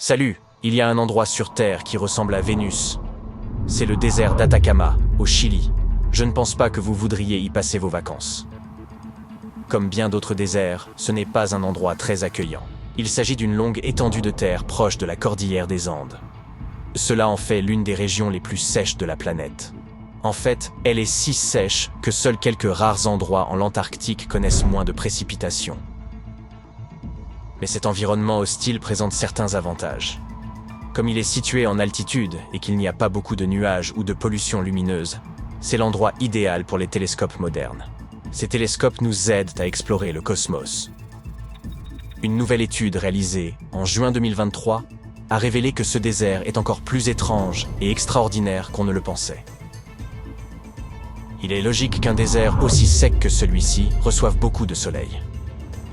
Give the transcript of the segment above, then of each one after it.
Salut, il y a un endroit sur Terre qui ressemble à Vénus. C'est le désert d'Atacama, au Chili. Je ne pense pas que vous voudriez y passer vos vacances. Comme bien d'autres déserts, ce n'est pas un endroit très accueillant. Il s'agit d'une longue étendue de terre proche de la cordillère des Andes. Cela en fait l'une des régions les plus sèches de la planète. En fait, elle est si sèche que seuls quelques rares endroits en l'Antarctique connaissent moins de précipitations. Mais cet environnement hostile présente certains avantages. Comme il est situé en altitude et qu'il n'y a pas beaucoup de nuages ou de pollution lumineuse, c'est l'endroit idéal pour les télescopes modernes. Ces télescopes nous aident à explorer le cosmos. Une nouvelle étude réalisée en juin 2023 a révélé que ce désert est encore plus étrange et extraordinaire qu'on ne le pensait. Il est logique qu'un désert aussi sec que celui-ci reçoive beaucoup de soleil.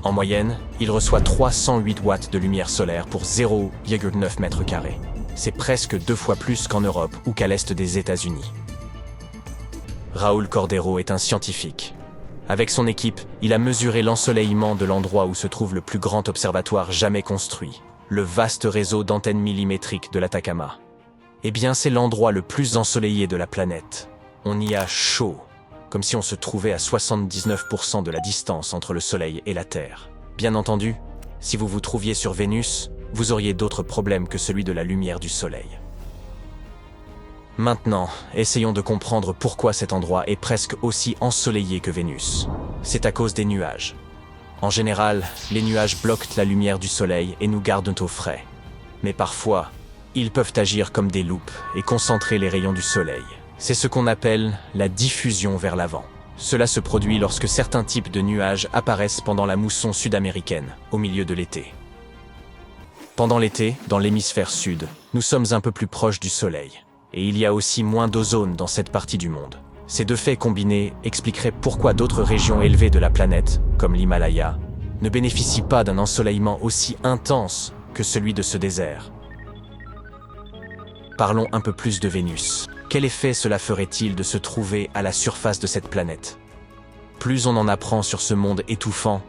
En moyenne, il reçoit 308 watts de lumière solaire pour 0,9 mètres carrés. C'est presque 2 fois plus qu'en Europe ou qu'à l'est des États-Unis. Raúl Cordero est un scientifique. Avec son équipe, il a mesuré l'ensoleillement de l'endroit où se trouve le plus grand observatoire jamais construit, le vaste réseau d'antennes millimétriques de l'Atacama. Eh bien, c'est l'endroit le plus ensoleillé de la planète. On y a chaud, comme si on se trouvait à 79% de la distance entre le Soleil et la Terre. Bien entendu, si vous vous trouviez sur Vénus, vous auriez d'autres problèmes que celui de la lumière du Soleil. Maintenant, essayons de comprendre pourquoi cet endroit est presque aussi ensoleillé que Vénus. C'est à cause des nuages. En général, les nuages bloquent la lumière du Soleil et nous gardent au frais. Mais parfois, ils peuvent agir comme des loupes et concentrer les rayons du Soleil. C'est ce qu'on appelle la diffusion vers l'avant. Cela se produit lorsque certains types de nuages apparaissent pendant la mousson sud-américaine, au milieu de l'été. Pendant l'été, dans l'hémisphère sud, nous sommes un peu plus proches du Soleil. Et il y a aussi moins d'ozone dans cette partie du monde. Ces deux faits combinés expliqueraient pourquoi d'autres régions élevées de la planète, comme l'Himalaya, ne bénéficient pas d'un ensoleillement aussi intense que celui de ce désert. Parlons un peu plus de Vénus. Quel effet cela ferait-il de se trouver à la surface de cette planète? Plus on en apprend sur ce monde étouffant,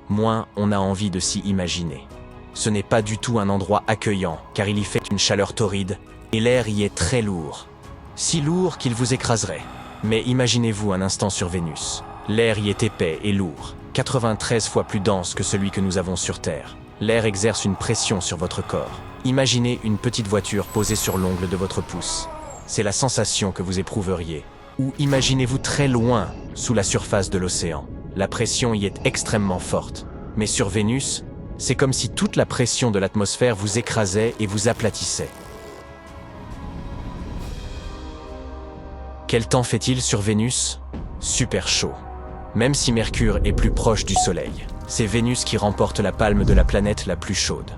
moins on a envie de s'y imaginer. Ce n'est pas du tout un endroit accueillant, car il y fait une chaleur torride, et l'air y est très lourd. Si lourd qu'il vous écraserait. Mais imaginez-vous un instant sur Vénus. L'air y est épais et lourd, 93 fois plus dense que celui que nous avons sur Terre. L'air exerce une pression sur votre corps. Imaginez une petite voiture posée sur l'ongle de votre pouce. C'est la sensation que vous éprouveriez. Ou imaginez-vous très loin, sous la surface de l'océan. La pression y est extrêmement forte. Mais sur Vénus, c'est comme si toute la pression de l'atmosphère vous écrasait et vous aplatissait. Quel temps fait-il sur Vénus? Super chaud. Même si Mercure est plus proche du Soleil, c'est Vénus qui remporte la palme de la planète la plus chaude.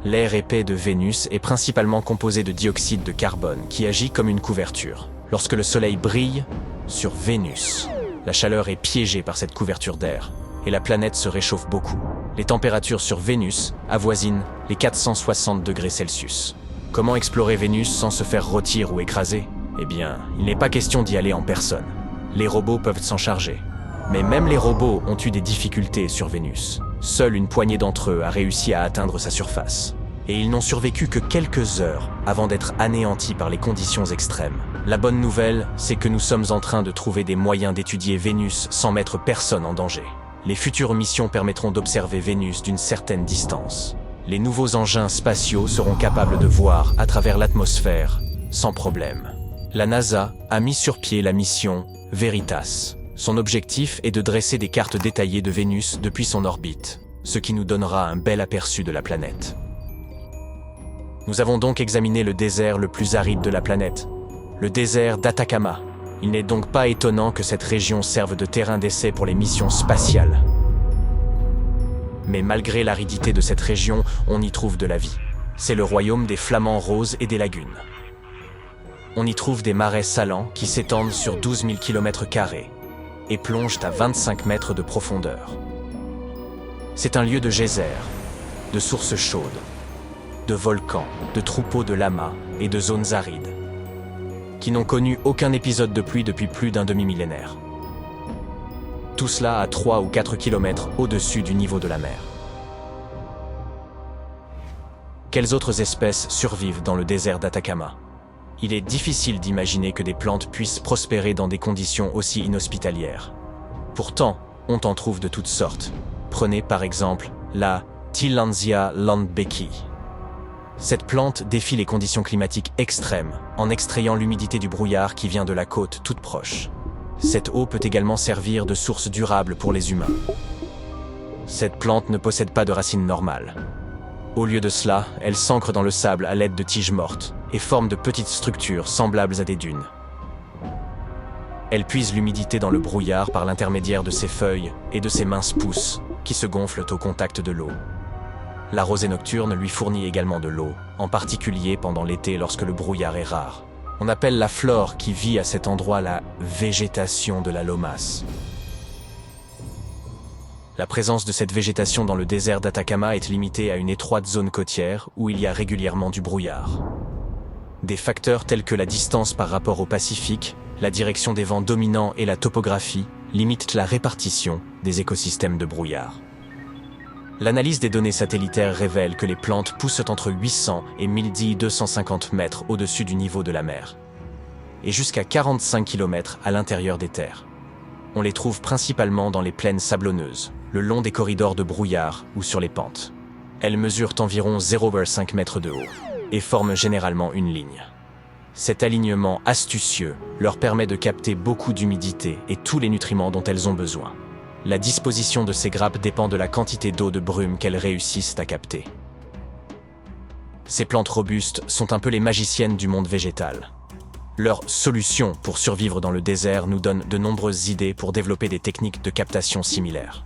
L'air épais de Vénus est principalement composé de dioxyde de carbone qui agit comme une couverture. Lorsque le Soleil brille sur Vénus, la chaleur est piégée par cette couverture d'air et la planète se réchauffe beaucoup. Les températures sur Vénus avoisinent les 460 degrés Celsius. Comment explorer Vénus sans se faire rôtir ou écraser? Eh bien, il n'est pas question d'y aller en personne. Les robots peuvent s'en charger. Mais même les robots ont eu des difficultés sur Vénus. Seule une poignée d'entre eux a réussi à atteindre sa surface. Et ils n'ont survécu que quelques heures avant d'être anéantis par les conditions extrêmes. La bonne nouvelle, c'est que nous sommes en train de trouver des moyens d'étudier Vénus sans mettre personne en danger. Les futures missions permettront d'observer Vénus d'une certaine distance. Les nouveaux engins spatiaux seront capables de voir à travers l'atmosphère sans problème. La NASA a mis sur pied la mission Veritas. Son objectif est de dresser des cartes détaillées de Vénus depuis son orbite, ce qui nous donnera un bel aperçu de la planète. Nous avons donc examiné le désert le plus aride de la planète, le désert d'Atacama. Il n'est donc pas étonnant que cette région serve de terrain d'essai pour les missions spatiales. Mais malgré l'aridité de cette région, on y trouve de la vie. C'est le royaume des flamants roses et des lagunes. On y trouve des marais salants qui s'étendent sur 12 000 km² et plongent à 25 mètres de profondeur. C'est un lieu de geysers, de sources chaudes, de volcans, de troupeaux de lamas et de zones arides, qui n'ont connu aucun épisode de pluie depuis plus d'un demi-millénaire. Tout cela à 3 ou 4 km au-dessus du niveau de la mer. Quelles autres espèces survivent dans le désert d'Atacama? Il est difficile d'imaginer que des plantes puissent prospérer dans des conditions aussi inhospitalières. Pourtant, on en trouve de toutes sortes. Prenez par exemple la Tillandsia landbecki. Cette plante défie les conditions climatiques extrêmes en extrayant l'humidité du brouillard qui vient de la côte toute proche. Cette eau peut également servir de source durable pour les humains. Cette plante ne possède pas de racines normales. Au lieu de cela, elle s'ancre dans le sable à l'aide de tiges mortes et forme de petites structures semblables à des dunes. Elle puise l'humidité dans le brouillard par l'intermédiaire de ses feuilles et de ses minces pousses qui se gonflent au contact de l'eau. La rosée nocturne lui fournit également de l'eau, en particulier pendant l'été lorsque le brouillard est rare. On appelle la flore qui vit à cet endroit la végétation de la Lomas. La présence de cette végétation dans le désert d'Atacama est limitée à une étroite zone côtière où il y a régulièrement du brouillard. Des facteurs tels que la distance par rapport au Pacifique, la direction des vents dominants et la topographie limitent la répartition des écosystèmes de brouillard. L'analyse des données satellitaires révèle que les plantes poussent entre 800 et 1250 mètres au-dessus du niveau de la mer, et jusqu'à 45 km à l'intérieur des terres. On les trouve principalement dans les plaines sablonneuses, le long des corridors de brouillard ou sur les pentes. Elles mesurent environ 0,5 mètres de haut et forment généralement une ligne. Cet alignement astucieux leur permet de capter beaucoup d'humidité et tous les nutriments dont elles ont besoin. La disposition de ces grappes dépend de la quantité d'eau de brume qu'elles réussissent à capter. Ces plantes robustes sont un peu les magiciennes du monde végétal. Leur solution pour survivre dans le désert nous donne de nombreuses idées pour développer des techniques de captation similaires.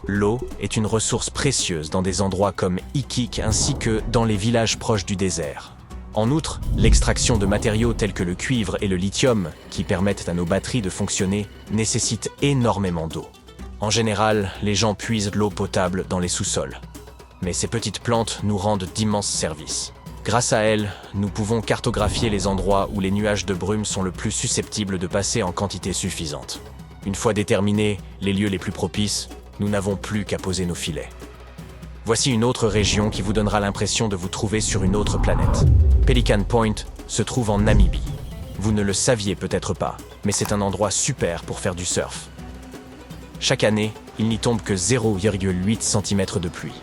L'eau est une ressource précieuse dans des endroits comme Iquique ainsi que dans les villages proches du désert. En outre, l'extraction de matériaux tels que le cuivre et le lithium, qui permettent à nos batteries de fonctionner, nécessite énormément d'eau. En général, les gens puisent l'eau potable dans les sous-sols. Mais ces petites plantes nous rendent d'immenses services. Grâce à elles, nous pouvons cartographier les endroits où les nuages de brume sont le plus susceptibles de passer en quantité suffisante. Une fois déterminés les lieux les plus propices, nous n'avons plus qu'à poser nos filets. Voici une autre région qui vous donnera l'impression de vous trouver sur une autre planète. Pelican Point se trouve en Namibie. Vous ne le saviez peut-être pas, mais c'est un endroit super pour faire du surf. Chaque année, il n'y tombe que 0,8 cm de pluie.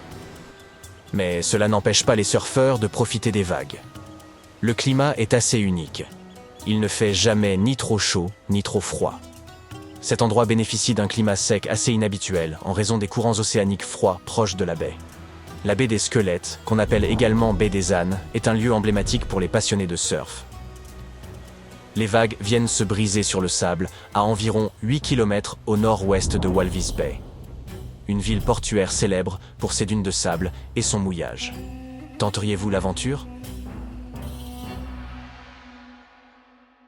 Mais cela n'empêche pas les surfeurs de profiter des vagues. Le climat est assez unique. Il ne fait jamais ni trop chaud, ni trop froid. Cet endroit bénéficie d'un climat sec assez inhabituel en raison des courants océaniques froids proches de la baie. La baie des Squelettes, qu'on appelle également baie des ânes, est un lieu emblématique pour les passionnés de surf. Les vagues viennent se briser sur le sable à environ 8 km au nord-ouest de Walvis Bay. Une ville portuaire célèbre pour ses dunes de sable et son mouillage. Tenteriez-vous l'aventure ?